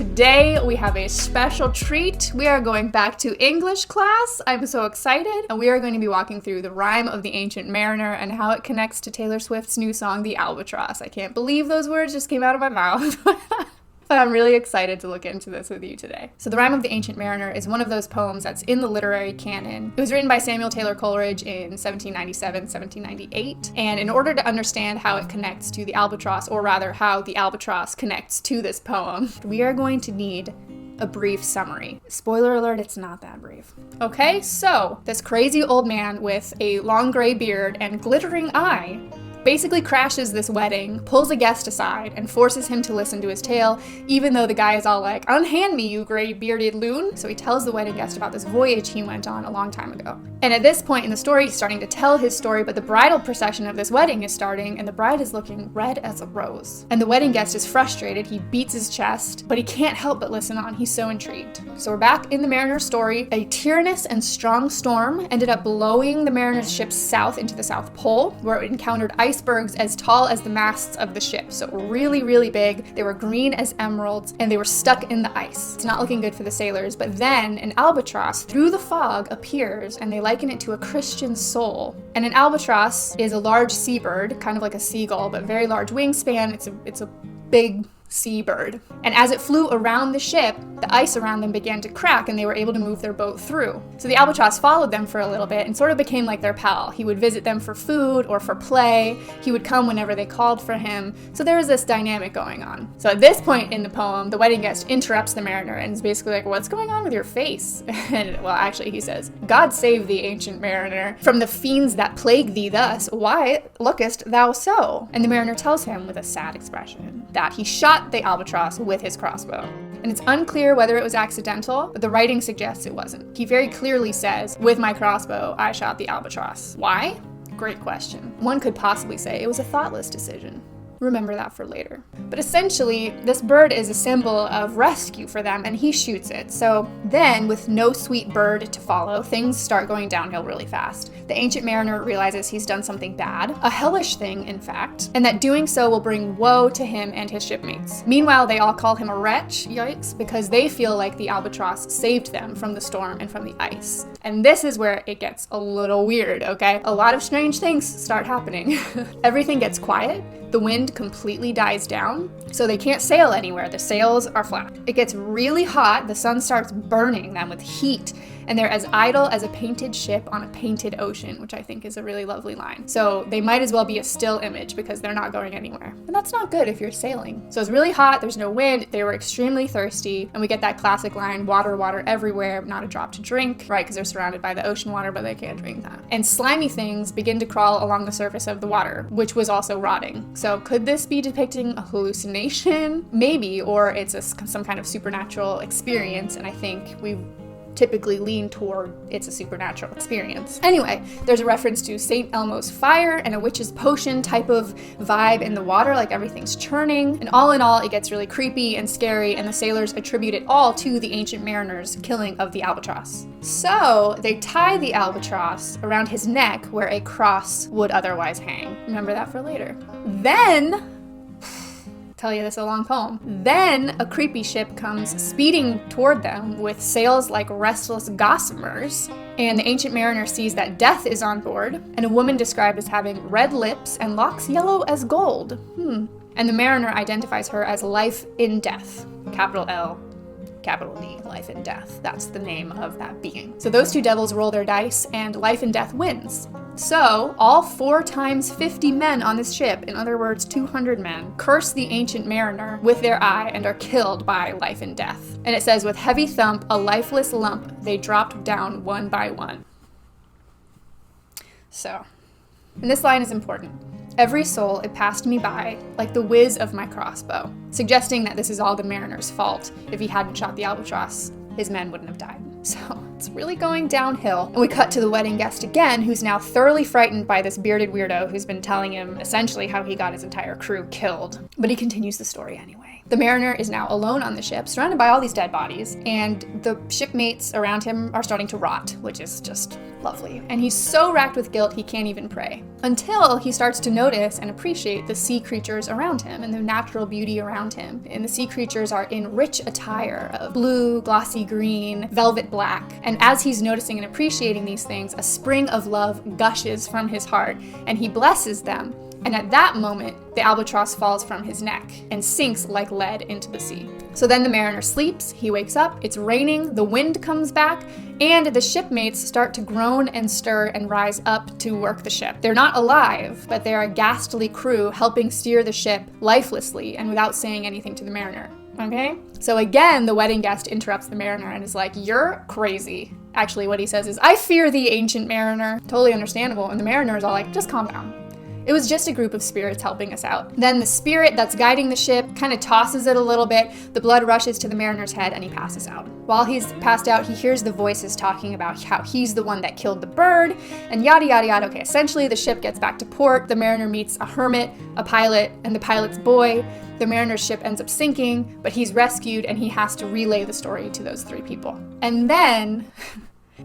Today we have a special treat. We are going back to English class. I'm so excited. And we are going to be walking through the Rime of the Ancient Mariner and how it connects to Taylor Swift's new song, The Albatross. I can't believe those words just came out of my mouth. But I'm really excited to look into this with you today. So the Rime of the Ancient Mariner is one of those poems that's in the literary canon. It was written by Samuel Taylor Coleridge in 1797, 1798. And in order to understand how it connects to the albatross, or rather how the albatross connects to this poem, we are going to need a brief summary. Spoiler alert, it's not that brief. Okay, so this crazy old man with a long gray beard and glittering eye basically crashes this wedding, pulls a guest aside, and forces him to listen to his tale, even though the guy is all like, "Unhand me, you gray-bearded loon." So he tells the wedding guest about this voyage he went on a long time ago. And at this point in the story, he's starting to tell his story, but the bridal procession of this wedding is starting, and the bride is looking red as a rose. And the wedding guest is frustrated, he beats his chest, but he can't help but listen on, he's so intrigued. So we're back in the mariner's story. A tyrannous and strong storm ended up blowing the mariner's ship south into the South Pole, where it encountered icebergs as tall as the masts of the ship. So really, really big. They were green as emeralds, and they were stuck in the ice. It's not looking good for the sailors, but then an albatross through the fog appears, and they liken it to a Christian soul. And an albatross is a large seabird, kind of like a seagull, but very large wingspan. It's a big seabird. And as it flew around the ship, the ice around them began to crack and they were able to move their boat through. So the albatross followed them for a little bit and sort of became like their pal. He would visit them for food or for play. He would come whenever they called for him. So there was this dynamic going on. So at this point in the poem, the wedding guest interrupts the mariner and is basically like, "What's going on with your face?" And well, actually he says, "God save thee, ancient mariner, from the fiends that plague thee thus. Why lookest thou so?" And the mariner tells him with a sad expression that he shot the albatross with his crossbow. And it's unclear whether it was accidental, but the writing suggests it wasn't. He very clearly says, "With my crossbow, I shot the albatross." Why? Great question. One could possibly say it was a thoughtless decision. Remember that for later. But essentially, this bird is a symbol of rescue for them, and he shoots it. So then, with no sweet bird to follow, things start going downhill really fast. The ancient mariner realizes he's done something bad, a hellish thing, in fact, and that doing so will bring woe to him and his shipmates. Meanwhile, they all call him a wretch, yikes, because they feel like the albatross saved them from the storm and from the ice. And this is where it gets a little weird, okay? A lot of strange things start happening. Everything gets quiet. The wind completely dies down, so they can't sail anywhere. The sails are flat. It gets really hot. The sun starts burning them with heat, and they're as idle as a painted ship on a painted ocean, which I think is a really lovely line. So they might as well be a still image because they're not going anywhere. And that's not good if you're sailing. So it's really hot, there's no wind, they were extremely thirsty, and we get that classic line, water, water everywhere, not a drop to drink, right, because they're surrounded by the ocean water, but they can't drink that. And slimy things begin to crawl along the surface of the water, which was also rotting. So could this be depicting a hallucination? Maybe, or it's some kind of supernatural experience, and I think we typically lean toward it's a supernatural experience. Anyway, there's a reference to St. Elmo's fire and a witch's potion type of vibe in the water, like everything's churning. And all in all, it gets really creepy and scary, and the sailors attribute it all to the ancient mariner's killing of the albatross. So they tie the albatross around his neck where a cross would otherwise hang. Remember that for later. Then, tell you this is a long poem. Then a creepy ship comes speeding toward them with sails like restless gossamers, and the ancient mariner sees that death is on board, and a woman described as having red lips and locks yellow as gold. And the mariner identifies her as Life in Death, capital L, capital D, Life and Death. That's the name of that being. So those two devils roll their dice, and Life and Death wins. So all 4 times 50 men on this ship, in other words 200 men, curse the ancient mariner with their eye and are killed by Life and Death. And it says, "With heavy thump, a lifeless lump, they dropped down one by one." So, and this line is important. "Every soul it passed me by, like the whiz of my crossbow," suggesting that this is all the mariner's fault. If he hadn't shot the albatross, his men wouldn't have died. So it's really going downhill. And we cut to the wedding guest again, who's now thoroughly frightened by this bearded weirdo who's been telling him essentially how he got his entire crew killed. But he continues the story anyway. The mariner is now alone on the ship, surrounded by all these dead bodies, and the shipmates around him are starting to rot, which is just lovely. And he's so racked with guilt he can't even pray. Until he starts to notice and appreciate the sea creatures around him and the natural beauty around him. And the sea creatures are in rich attire of blue, glossy green, velvet black. And as he's noticing and appreciating these things, a spring of love gushes from his heart, and he blesses them. And at that moment, the albatross falls from his neck and sinks like lead into the sea. So then the mariner sleeps, he wakes up, it's raining, the wind comes back, and the shipmates start to groan and stir and rise up to work the ship. They're not alive, but they're a ghastly crew helping steer the ship lifelessly and without saying anything to the mariner. Okay? So again, the wedding guest interrupts the mariner and is like, "You're crazy." Actually, what he says is, "I fear the ancient mariner." Totally understandable. And the mariner is all like, "Just calm down. It was just a group of spirits helping us out." Then the spirit that's guiding the ship kind of tosses it a little bit. The blood rushes to the mariner's head and he passes out. While he's passed out, he hears the voices talking about how he's the one that killed the bird and yada yada yada. Okay, essentially the ship gets back to port. The mariner meets a hermit, a pilot, and the pilot's boy. The mariner's ship ends up sinking, but he's rescued and he has to relay the story to those three people. And then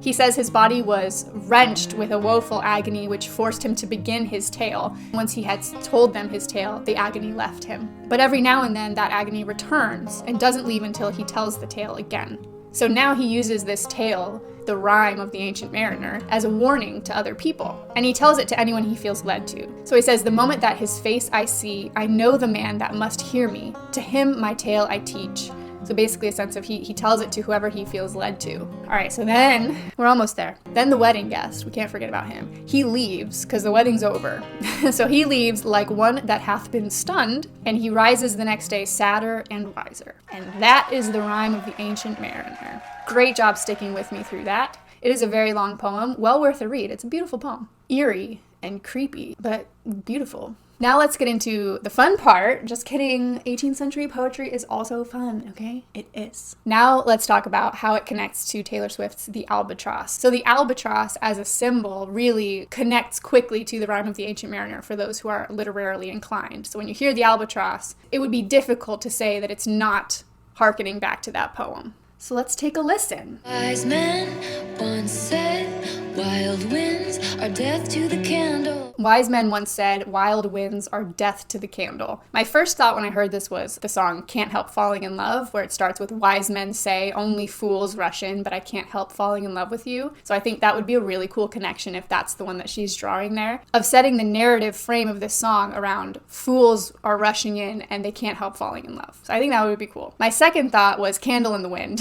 he says his body was wrenched with a woeful agony which forced him to begin his tale. Once he had told them his tale, the agony left him. But every now and then that agony returns and doesn't leave until he tells the tale again. So now he uses this tale, the rhyme of the ancient mariner, as a warning to other people. And he tells it to anyone he feels led to. So he says, "The moment that his face I see, I know the man that must hear me. To him my tale I teach." So basically a sense of he tells it to whoever he feels led to. All right, so then we're almost there. Then the wedding guest, we can't forget about him. He leaves because the wedding's over. So he leaves like one that hath been stunned, and he rises the next day sadder and wiser. And that is the rhyme of the ancient mariner. Great job sticking with me through that. It is a very long poem, well worth a read. It's a beautiful poem. Eerie and creepy, but beautiful. Now let's get into the fun part. Just kidding. 18th century poetry is also fun, okay? It is. Now let's talk about how it connects to Taylor Swift's The Albatross. So the albatross as a symbol really connects quickly to the rhyme of the ancient mariner for those who are literarily inclined. So when you hear the albatross, it would be difficult to say that it's not hearkening back to that poem. So let's take a listen. Wise men once said, wild winds are death to the candle. Wise men once said, wild winds are death to the candle. My first thought when I heard this was the song Can't Help Falling in Love, where it starts with wise men say, only fools rush in, but I can't help falling in love with you. So I think that would be a really cool connection if that's the one that she's drawing there, of setting the narrative frame of this song around fools are rushing in and they can't help falling in love. So I think that would be cool. My second thought was Candle in the Wind,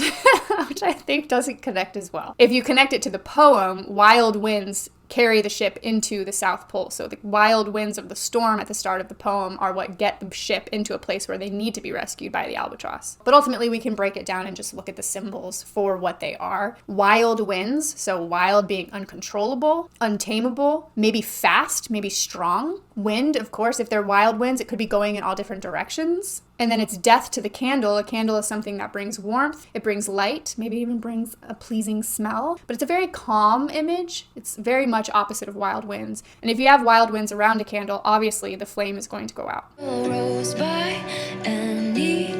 which I think doesn't connect as well. If you connect it to the poem, wild winds carry the ship into the South Pole. So the wild winds of the storm at the start of the poem are what get the ship into a place where they need to be rescued by the albatross. But ultimately we can break it down and just look at the symbols for what they are. Wild winds, so wild being uncontrollable, untamable, maybe fast, maybe strong. Wind, of course, if they're wild winds, it could be going in all different directions. And then it's death to the candle. A candle is something that brings warmth, it brings light, maybe even brings a pleasing smell. But it's a very calm image. It's very much opposite of wild winds. And if you have wild winds around a candle, obviously the flame is going to go out. Rose by any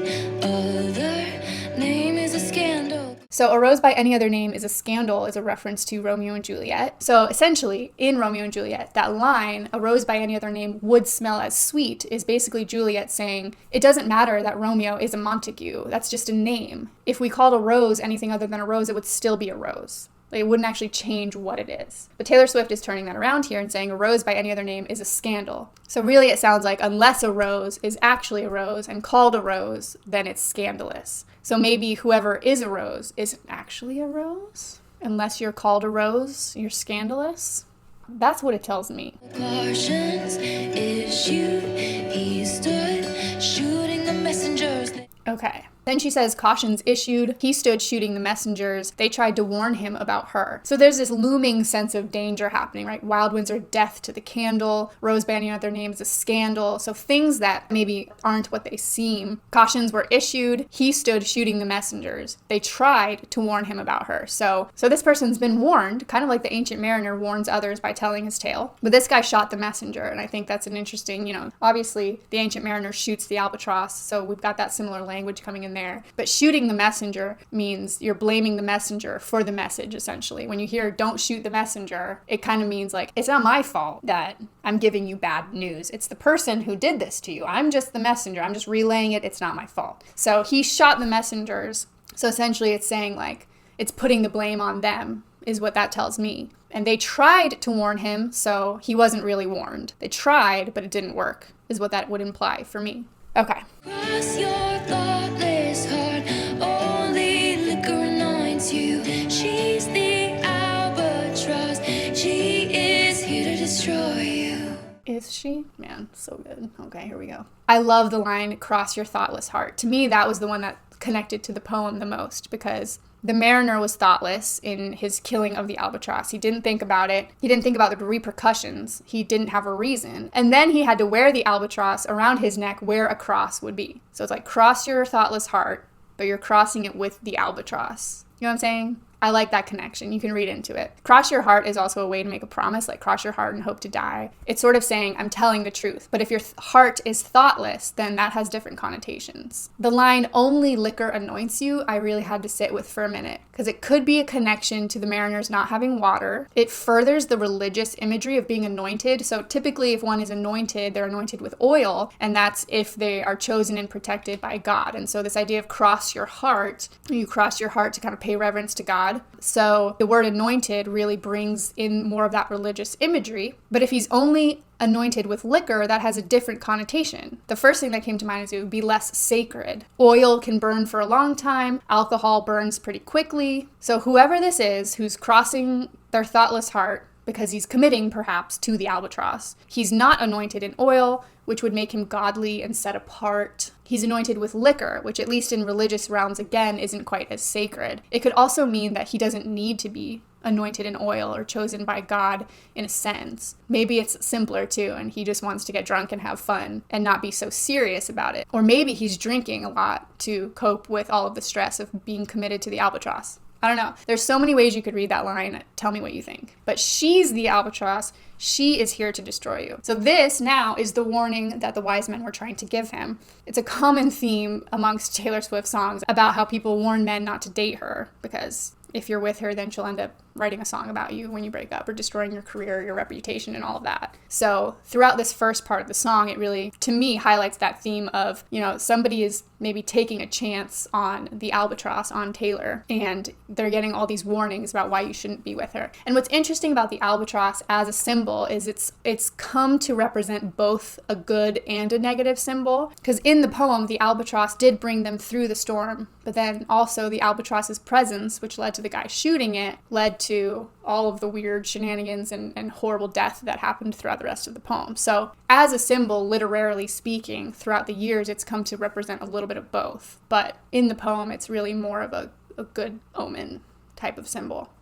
other name is a scandal. So a rose by any other name is a scandal is a reference to Romeo and Juliet. So essentially, in Romeo and Juliet, that line, a rose by any other name would smell as sweet, is basically Juliet saying, it doesn't matter that Romeo is a Montague. That's just a name. If we called a rose anything other than a rose, it would still be a rose. It wouldn't actually change what it is. But Taylor Swift is turning that around here and saying a rose by any other name is a scandal. So really it sounds like unless a rose is actually a rose and called a rose, then it's scandalous. So maybe whoever is a rose isn't actually a rose. Unless you're called a rose, you're scandalous. That's what it tells me. Cautions issued, he stood shooting the messengers. Okay. Then she says, cautions issued. He stood shooting the messengers. They tried to warn him about her. So there's this looming sense of danger happening, right? Wild winds are death to the candle. Rose banding out their name is a scandal. So things that maybe aren't what they seem. Cautions were issued. He stood shooting the messengers. They tried to warn him about her. So this person's been warned, kind of like the Ancient Mariner warns others by telling his tale. But this guy shot the messenger, and I think that's an interesting, obviously the Ancient Mariner shoots the Albatross, so we've got that similar language coming in there. But shooting the messenger means you're blaming the messenger for the message, essentially. When you hear don't shoot the messenger, it kind of means like, it's not my fault that I'm giving you bad news. It's the person who did this to you. I'm just the messenger. I'm just relaying it. It's not my fault. So he shot the messengers. So essentially it's saying like, it's putting the blame on them is what that tells me. And they tried to warn him, so he wasn't really warned. They tried, but it didn't work, is what that would imply for me. Okay. Cross your thoughtless heart, only liquor anoints you. She's the Albatross, she is here to destroy you. Is she? Man, so good. Okay, here we go. I love the line, cross your thoughtless heart. To me, that was the one that connected to the poem the most, because the mariner was thoughtless in his killing of the albatross. He didn't think about it. He didn't think about the repercussions. He didn't have a reason. And then he had to wear the albatross around his neck where a cross would be. So it's like, cross your thoughtless heart, but you're crossing it with the albatross. You know what I'm saying? I like that connection. You can read into it. Cross your heart is also a way to make a promise, like cross your heart and hope to die. It's sort of saying, I'm telling the truth. But if your heart is thoughtless, then that has different connotations. The line, only liquor anoints you, I really had to sit with for a minute, because it could be a connection to the mariners not having water. It furthers the religious imagery of being anointed. So typically if one is anointed, they're anointed with oil, and that's if they are chosen and protected by God. And so this idea of cross your heart, you cross your heart to kind of pay reverence to God. So the word anointed really brings in more of that religious imagery. But if he's only anointed with liquor, that has a different connotation. The first thing that came to mind is it would be less sacred. Oil can burn for a long time. Alcohol burns pretty quickly. So whoever this is who's crossing their thoughtless heart, because he's committing perhaps to the albatross, he's not anointed in oil, which would make him godly and set apart. He's anointed with liquor, which at least in religious realms, again, isn't quite as sacred. It could also mean that he doesn't need to be anointed in oil or chosen by God in a sense. Maybe it's simpler too, and he just wants to get drunk and have fun and not be so serious about it. Or maybe he's drinking a lot to cope with all of the stress of being committed to the albatross. I don't know. There's so many ways you could read that line. Tell me what you think. But she's the albatross. She is here to destroy you. So this now is the warning that the wise men were trying to give him. It's a common theme amongst Taylor Swift songs about how people warn men not to date her, because if you're with her, then she'll end up writing a song about you when you break up, or destroying your career, your reputation, and all of that. So throughout this first part of the song, it really, to me, highlights that theme of, somebody is maybe taking a chance on the albatross, on Taylor, and they're getting all these warnings about why you shouldn't be with her. And what's interesting about the albatross as a symbol is it's come to represent both a good and a negative symbol, because in the poem, the albatross did bring them through the storm, but then also the albatross's presence, which led to the guy shooting it, led to all of the weird shenanigans and horrible death that happened throughout the rest of the poem. So as a symbol, literarily speaking, throughout the years, it's come to represent a little bit of both. But in the poem, it's really more of a good omen type of symbol.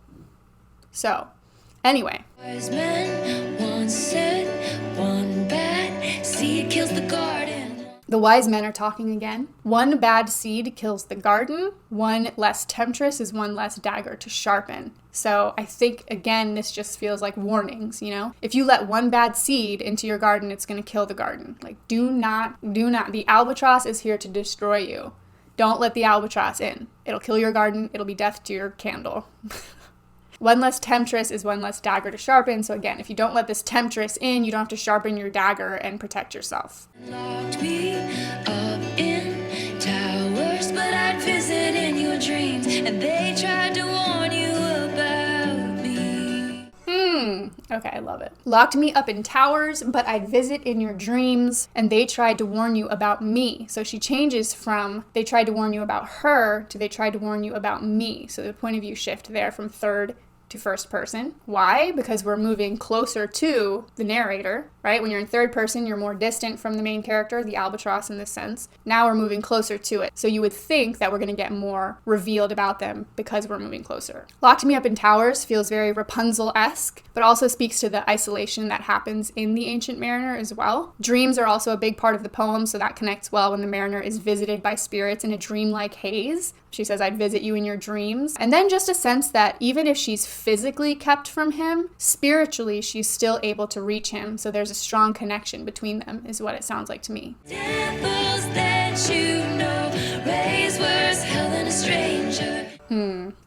So anyway. Wise men once said, one bad seed kills the garden. The wise men are talking again. One bad seed kills the garden. One less temptress is one less dagger to sharpen. So I think, again, this just feels like warnings, If you let one bad seed into your garden, it's going to kill the garden. Like, do not. The albatross is here to destroy you. Don't let the albatross in. It'll kill your garden. It'll be death to your candle. One less temptress is one less dagger to sharpen. So again, if you don't let this temptress in, you don't have to sharpen your dagger and protect yourself. Locked me up in towers, but I'd visit in your dreams, and they tried to warn you about me. Okay, I love it. Locked me up in towers, but I'd visit in your dreams, and they tried to warn you about me. So she changes from they tried to warn you about her to they tried to warn you about me. So the point of view shift there from third to first person. Why? Because we're moving closer to the narrator, right? When you're in third person, you're more distant from the main character, the albatross in this sense. Now we're moving closer to it. So you would think that we're going to get more revealed about them because we're moving closer. Locked Me Up in Towers feels very Rapunzel-esque, but also speaks to the isolation that happens in the Ancient Mariner as well. Dreams are also a big part of the poem, so that connects well when the mariner is visited by spirits in a dreamlike haze. She says, I'd visit you in your dreams. And then just a sense that even if she's physically kept from him, spiritually she's still able to reach him. So there's a strong connection between them, is what it sounds like to me. Devils that you know, raise worse hell than a stranger.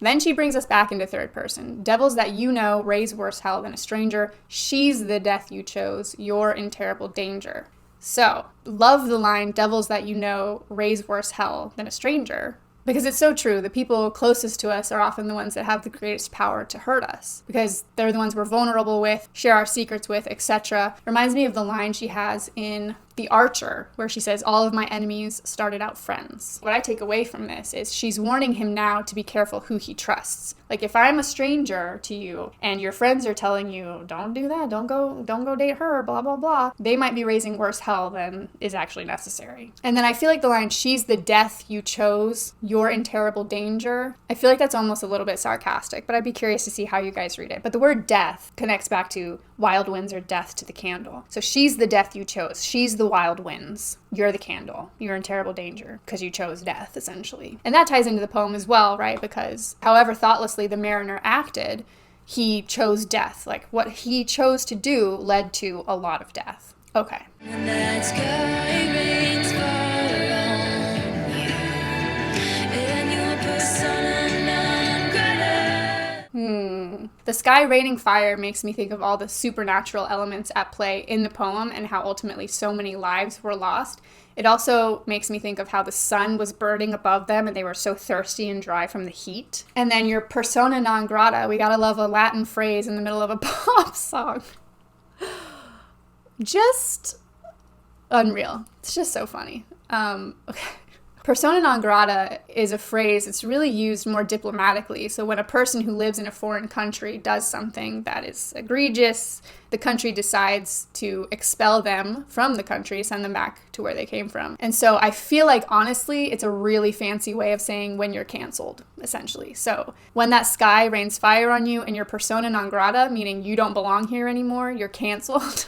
Then she brings us back into third person. Devils that you know, raise worse hell than a stranger. She's the death you chose. You're in terrible danger. So, love the line, devils that you know, raise worse hell than a stranger. Because it's so true. The people closest to us are often the ones that have the greatest power to hurt us. Because they're the ones we're vulnerable with, share our secrets with, etc. Reminds me of the line she has in The Archer, where she says, all of my enemies started out friends. What I take away from this is she's warning him now to be careful who he trusts. Like, if I'm a stranger to you and your friends are telling you, don't do that, don't go date her, blah, blah, blah, they might be raising worse hell than is actually necessary. And then I feel like the line, she's the death you chose, you're in terrible danger. I feel like that's almost a little bit sarcastic, but I'd be curious to see how you guys read it. But the word death connects back to wild winds or death to the candle. So she's the death you chose. She's the wild winds. You're the candle. You're in terrible danger because you chose death, essentially. And that ties into the poem as well, right? Because however thoughtlessly the mariner acted, he chose death. Like, what he chose to do led to a lot of death. Okay. When that sky rains fire on you, and your persona non grata. The sky raining fire makes me think of all the supernatural elements at play in the poem and how ultimately so many lives were lost. It also makes me think of how the sun was burning above them and they were so thirsty and dry from the heat. And then your persona non grata, we gotta love a Latin phrase in the middle of a pop song. Just unreal. It's just so funny. Okay. Persona non grata is a phrase that's really used more diplomatically. So when a person who lives in a foreign country does something that is egregious, the country decides to expel them from the country, send them back to where they came from. And so I feel like, honestly, it's a really fancy way of saying when you're canceled, essentially. So when that sky rains fire on you and you're persona non grata, meaning you don't belong here anymore, you're canceled.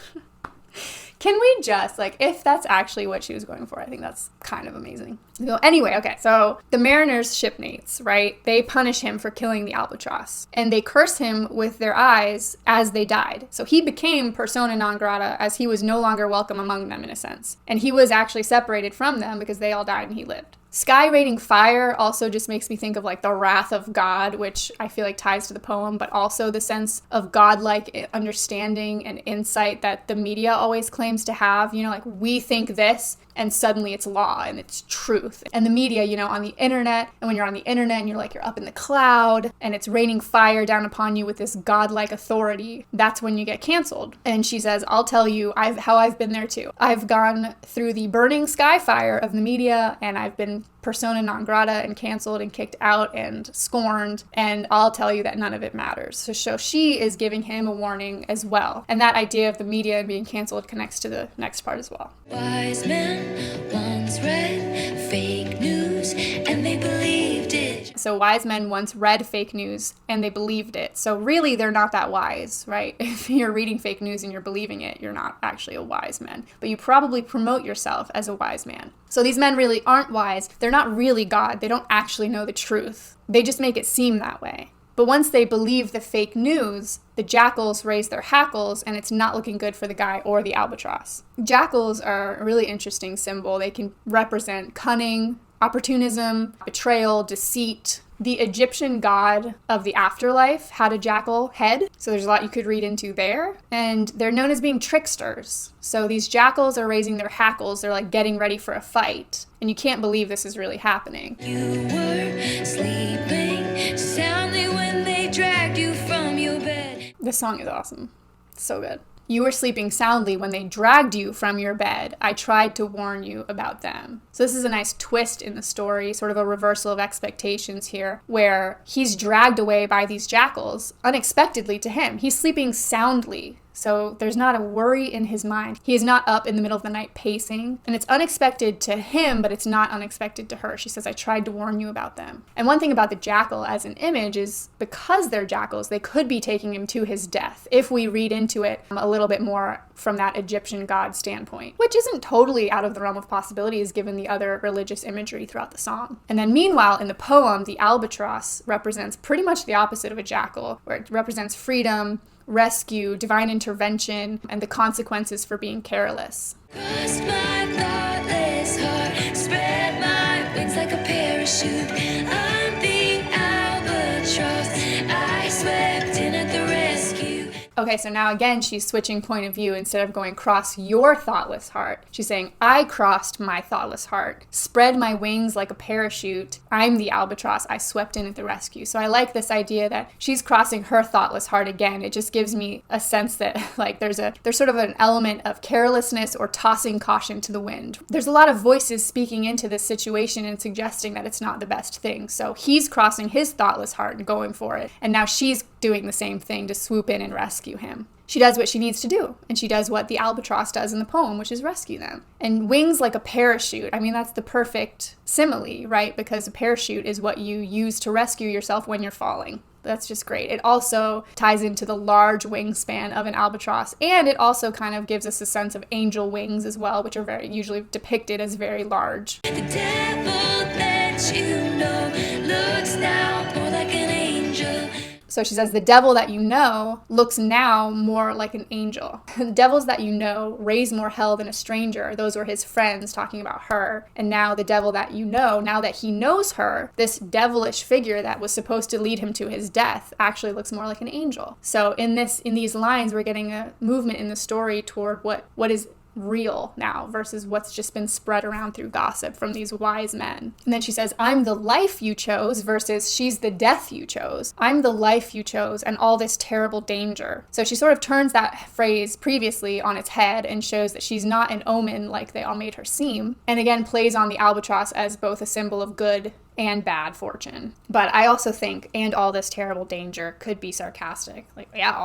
Can we just, like, if that's actually what she was going for, I think that's kind of amazing. So anyway, okay, so the mariner's shipmates, right, they punish him for killing the albatross. And they curse him with their eyes as they died. So he became persona non grata as he was no longer welcome among them, in a sense. And he was actually separated from them because they all died and he lived. Sky raining fire also just makes me think of like the wrath of God, which I feel like ties to the poem, but also the sense of godlike understanding and insight that the media always claims to have. You know, like, we think this and suddenly it's law and it's truth. And the media, you know, on the internet, and when you're on the internet and you're like, you're up in the cloud and it's raining fire down upon you with this godlike authority, that's when you get canceled. And she says, I'll tell you how I've been there too. I've gone through the burning sky fire of the media and I've been persona non grata and canceled and kicked out and scorned, and I'll tell you that none of it matters. So she is giving him a warning as well. And that idea of the media and being canceled connects to the next part as well. Wise men once read fake news and they believed it. So wise men once read fake news and they believed it. So really, they're not that wise, right? If you're reading fake news and you're believing it, you're not actually a wise man. But you probably promote yourself as a wise man. So these men really aren't wise. They're not really God. They don't actually know the truth. They just make it seem that way. But once they believe the fake news, the jackals raise their hackles and it's not looking good for the guy or the albatross. Jackals are a really interesting symbol. They can represent cunning, opportunism, betrayal, deceit. The Egyptian god of the afterlife had a jackal head, so there's a lot you could read into there. And they're known as being tricksters. So these jackals are raising their hackles. They're like getting ready for a fight. And you can't believe this is really happening. You were sleeping soundly when they dragged you from your bed. This song is awesome. It's so good. You were sleeping soundly when they dragged you from your bed. I tried to warn you about them. So this is a nice twist in the story, sort of a reversal of expectations here, where he's dragged away by these jackals unexpectedly to him. He's sleeping soundly. So there's not a worry in his mind. He is not up in the middle of the night pacing. And it's unexpected to him, but it's not unexpected to her. She says, I tried to warn you about them. And one thing about the jackal as an image is because they're jackals, they could be taking him to his death if we read into it a little bit more from that Egyptian god standpoint, which isn't totally out of the realm of possibilities given the other religious imagery throughout the song. And then meanwhile, in the poem, the albatross represents pretty much the opposite of a jackal, where it represents freedom, rescue, divine intervention, and the consequences for being careless. Crossed my thoughtless heart, spread my wings like a parachute. I'm the albatross, I swept in at the rescue. Okay, so now again, she's switching point of view. Instead of going cross your thoughtless heart, she's saying, I crossed my thoughtless heart, spread my wings like a parachute. I'm the albatross, I swept in at the rescue. So I like this idea that she's crossing her thoughtless heart again. It just gives me a sense that like there's sort of an element of carelessness or tossing caution to the wind. There's a lot of voices speaking into this situation and suggesting that it's not the best thing. So he's crossing his thoughtless heart and going for it. And now she's doing the same thing to swoop in and rescue him. She does what she needs to do, and she does what the albatross does in the poem, which is rescue them. And wings like a parachute, I mean, that's the perfect simile, right? Because a parachute is what you use to rescue yourself when you're falling. That's just great. It also ties into the large wingspan of an albatross, and it also kind of gives us a sense of angel wings as well, which are very usually depicted as very large. The devil that you know looks now more like an angel. So she says, the devil that you know looks now more like an angel. The devils that you know raise more hell than a stranger. Those were his friends talking about her. And now the devil that you know, now that he knows her, this devilish figure that was supposed to lead him to his death actually looks more like an angel. So in these lines, we're getting a movement in the story toward what is real now versus what's just been spread around through gossip from these wise men. And then she says, I'm the life you chose versus she's the death you chose. I'm the life you chose and all this terrible danger. So she sort of turns that phrase previously on its head and shows that she's not an omen like they all made her seem. And again, plays on the albatross as both a symbol of good and bad fortune. But I also think, and all this terrible danger could be sarcastic. Like, yeah,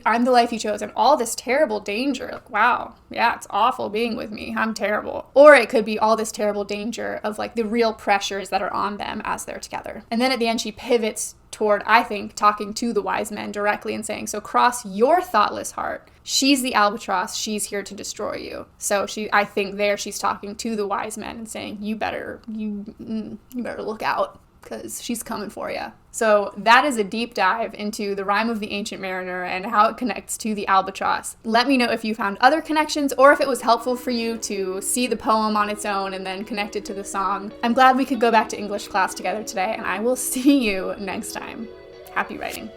I'm the life you chose and all this terrible danger. Like, wow, yeah, it's awful being with me. I'm terrible. Or it could be all this terrible danger of like the real pressures that are on them as they're together. And then at the end, she pivots toward, I think, talking to the wise men directly and saying, so cross your thoughtless heart. She's the albatross. She's here to destroy you. So I think she's talking to the wise men and saying, you better look out because she's coming for you. So that is a deep dive into the Rime of the Ancient Mariner and how it connects to the albatross. Let me know if you found other connections or if it was helpful for you to see the poem on its own and then connect it to the song. I'm glad we could go back to English class together today, and I will see you next time. Happy writing.